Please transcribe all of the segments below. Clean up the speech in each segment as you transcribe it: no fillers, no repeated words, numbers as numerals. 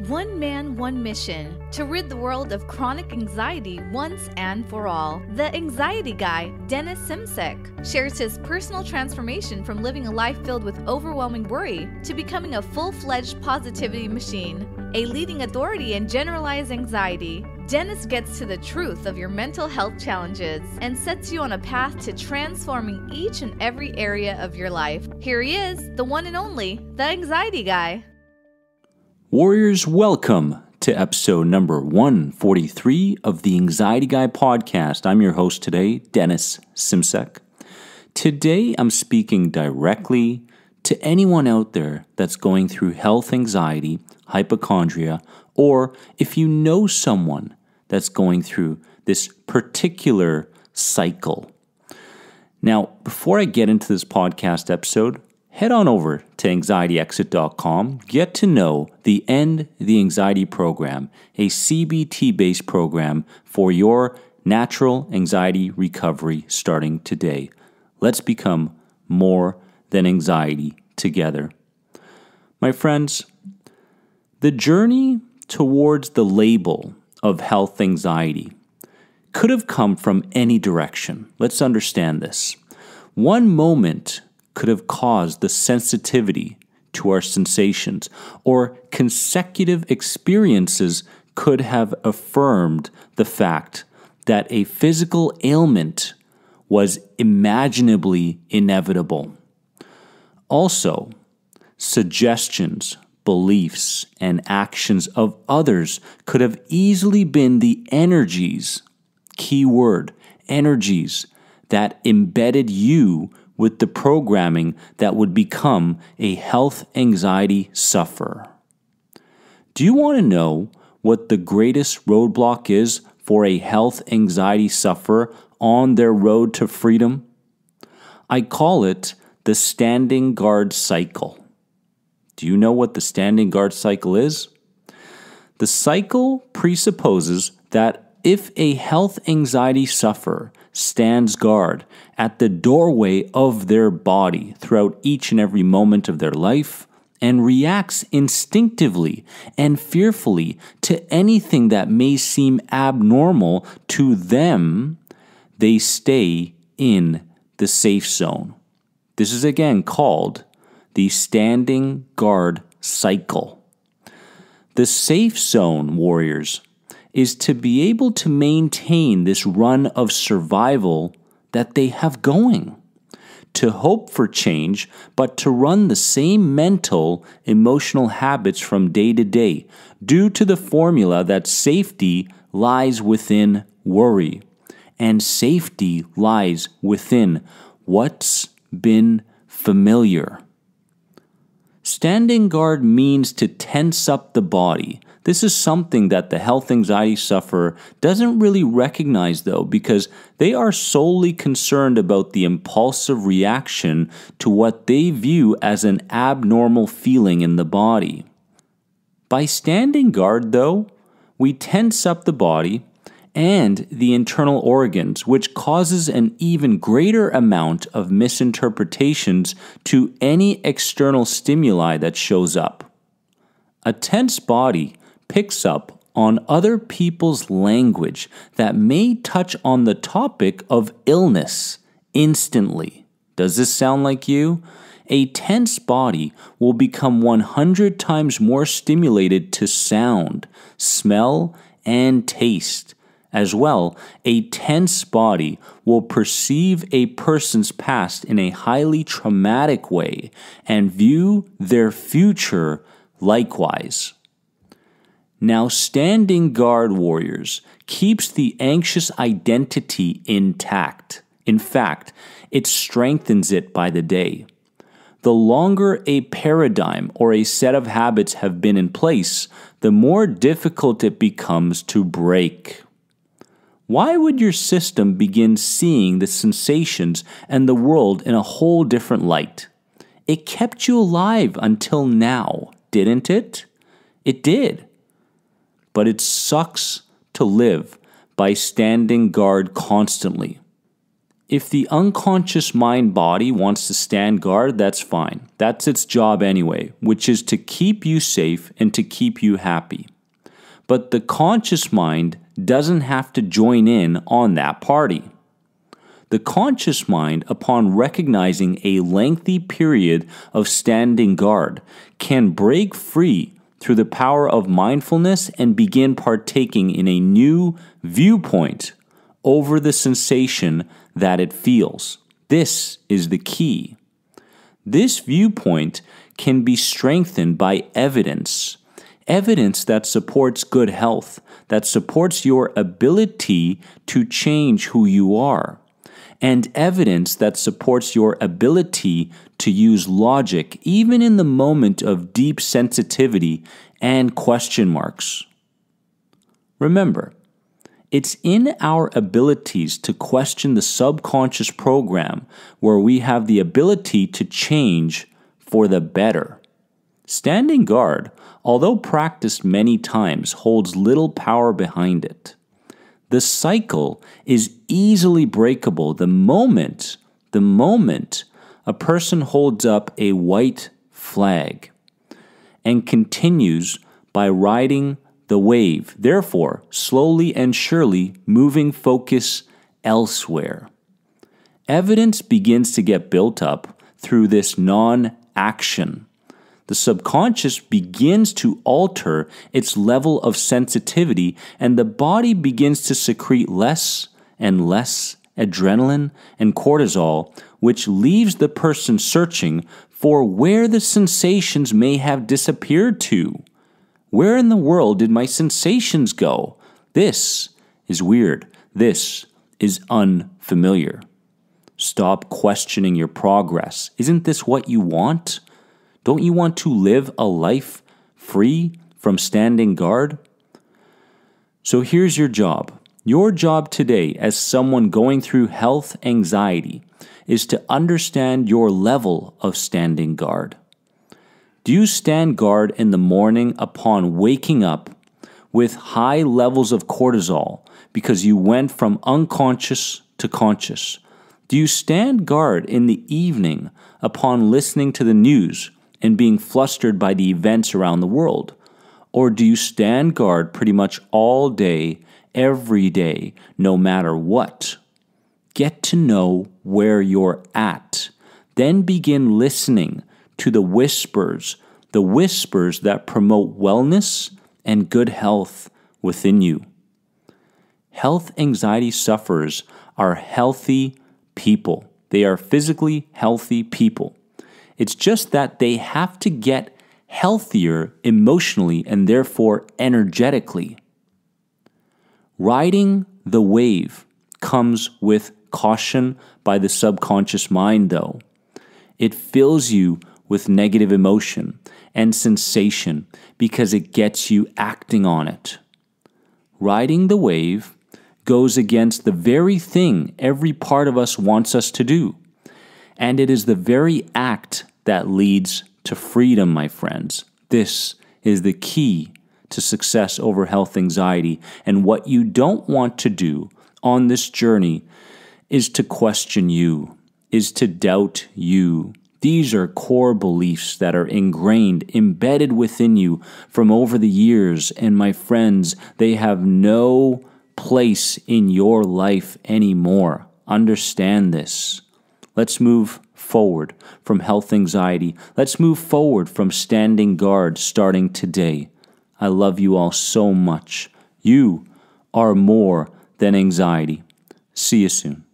One man, one mission, to rid the world of chronic anxiety once and for all. The anxiety guy, Dennis Simsek, shares his personal transformation from living a life filled with overwhelming worry to becoming a full-fledged positivity machine, a leading authority in generalized anxiety. Dennis gets to the truth of your mental health challenges and sets you on a path to transforming each and every area of your life. Here he is, the one and only, the anxiety guy. Warriors, welcome to episode number 143 of the Anxiety Guy podcast. I'm your host today, Dennis Simsek. Today, I'm speaking directly to anyone out there that's going through health anxiety, hypochondria, or if you know someone that's going through this particular cycle. Now, before I get into this podcast episode, head on over to anxietyexit.com. Get to know the End the Anxiety program, a CBT-based program for your natural anxiety recovery starting today. Let's become more than anxiety together. My friends, the journey towards the label of health anxiety could have come from any direction. Let's understand this. One moment could have caused the sensitivity to our sensations, or consecutive experiences could have affirmed the fact that a physical ailment was imaginably inevitable. Also, suggestions, beliefs, and actions of others could have easily been the energies, keyword, energies, that embedded you with the programming that would become a health anxiety sufferer. Do you want to know what the greatest roadblock is for a health anxiety sufferer on their road to freedom? I call it the standing guard cycle. Do you know what the standing guard cycle is? The cycle presupposes that if a health anxiety sufferer stands guard at the doorway of their body throughout each and every moment of their life and reacts instinctively and fearfully to anything that may seem abnormal to them, they stay in the safe zone. This is again called the standing guard cycle. The safe zone, warriors, is to be able to maintain this run of survival that they have going, to hope for change, but to run the same mental, emotional habits from day to day, due to the formula that safety lies within worry, and safety lies within what's been familiar. Standing guard means to tense up the body. This is something that the health anxiety sufferer doesn't really recognize, though, because they are solely concerned about the impulsive reaction to what they view as an abnormal feeling in the body. By standing guard, though, we tense up the body and the internal organs, which causes an even greater amount of misinterpretations to any external stimuli that shows up. A tense body picks up on other people's language that may touch on the topic of illness instantly. Does this sound like you? A tense body will become 100 times more stimulated to sound, smell, and taste. As well, a tense body will perceive a person's past in a highly traumatic way and view their future likewise. Now, standing guard, warriors, keeps the anxious identity intact. In fact, it strengthens it by the day. The longer a paradigm or a set of habits have been in place, the more difficult it becomes to break. Why would your system begin seeing the sensations and the world in a whole different light? It kept you alive until now, didn't it? It did. But it sucks to live by standing guard constantly. If the unconscious mind-body wants to stand guard, that's fine. That's its job anyway, which is to keep you safe and to keep you happy. But the conscious mind doesn't have to join in on that party. The conscious mind, upon recognizing a lengthy period of standing guard, can break free through the power of mindfulness and begin partaking in a new viewpoint over the sensation that it feels. This is the key. This viewpoint can be strengthened by evidence that supports good health, that supports your ability to change who you are, and evidence that supports your ability to use logic even in the moment of deep sensitivity and question marks. Remember, it's in our abilities to question the subconscious program where we have the ability to change for the better. Standing guard, although practiced many times, holds little power behind it. The cycle is easily breakable the moment a person holds up a white flag and continues by riding the wave, therefore slowly and surely moving focus elsewhere. Evidence begins to get built up through this non-action. The subconscious begins to alter its level of sensitivity, and the body begins to secrete less and less adrenaline and cortisol, which leaves the person searching for where the sensations may have disappeared to. Where in the world did my sensations go? This is weird. This is unfamiliar. Stop questioning your progress. Isn't this what you want? Don't you want to live a life free from standing guard? So here's your job. Your job today as someone going through health anxiety is to understand your level of standing guard. Do you stand guard in the morning upon waking up with high levels of cortisol because you went from unconscious to conscious? Do you stand guard in the evening upon listening to the news and being flustered by the events around the world? Or do you stand guard pretty much all day, every day, no matter what? Get to know where you're at. Then begin listening to the whispers that promote wellness and good health within you. Health anxiety sufferers are healthy people. They are physically healthy people. It's just that they have to get healthier emotionally and therefore energetically. Riding the wave comes with caution by the subconscious mind, though. It fills you with negative emotion and sensation because it gets you acting on it. Riding the wave goes against the very thing every part of us wants us to do. And it is the very act that leads to freedom, my friends. This is the key to success over health anxiety. And what you don't want to do on this journey is to question you, is to doubt you. These are core beliefs that are ingrained, embedded within you from over the years. And my friends, they have no place in your life anymore. Understand this. Let's move forward from health anxiety. Let's move forward from standing guard starting today. I love you all so much. You are more than anxiety. See you soon.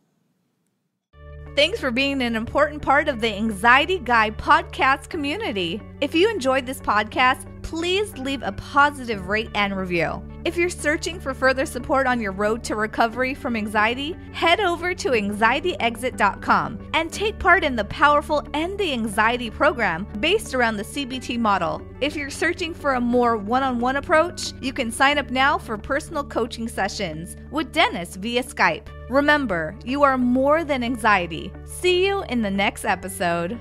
Thanks for being an important part of the Anxiety Guy podcast community. If you enjoyed this podcast, please leave a positive rate and review. If you're searching for further support on your road to recovery from anxiety, head over to anxietyexit.com and take part in the powerful End the Anxiety program based around the CBT model. If you're searching for a more one-on-one approach, you can sign up now for personal coaching sessions with Dennis via Skype. Remember, you are more than anxiety. See you in the next episode.